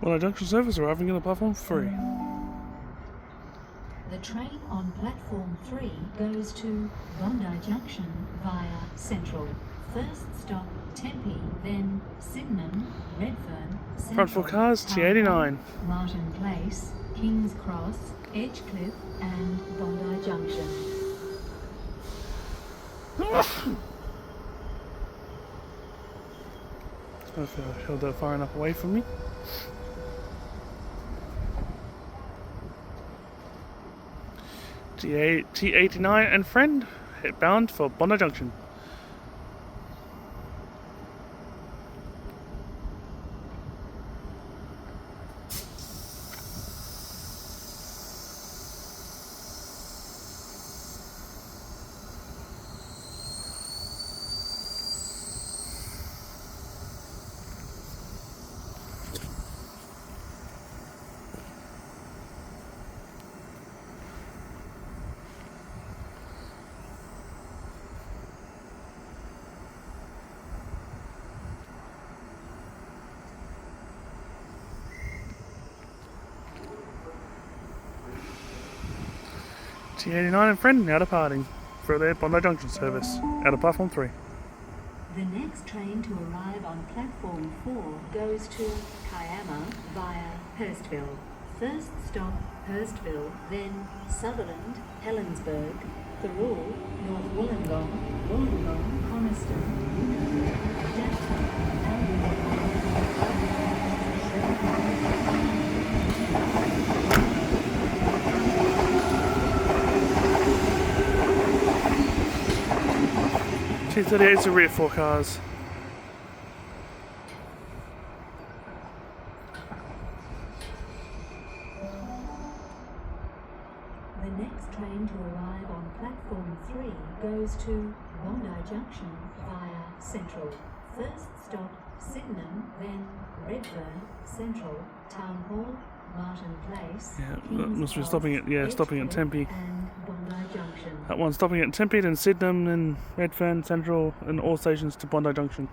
Bondi Junction service arriving at platform 3. The train on platform 3 goes to Bondi Junction via Central. First stop Tempe, then Sydenham, Redfern, Central, Front 4 cars, T89. Martin Place, King's Cross, Edgecliff and Bondi Junction. Hopefully I held that far enough away from me. T89 and friend, hit bound for Bondi Junction. T89 and friend now departing for their Bondi Junction service out of platform 3. The next train to arrive on platform 4 goes to Kiama via Hurstville. First stop Hurstville, then Sutherland, Helensburgh, Thirroul, North Wollongong, Coniston, Jackson, Albion. T38 is the rear 4 cars. The next train to arrive on platform 3 goes to Bondi Junction via Central. First stop Sydenham, then Redfern, Central, Town Hall, Martin Place. Yeah, that must be stopping at Tempe. And Bondi Junction. That one stopping at Tempe, then Sydenham, then Redfern, Central, and all stations to Bondi Junction.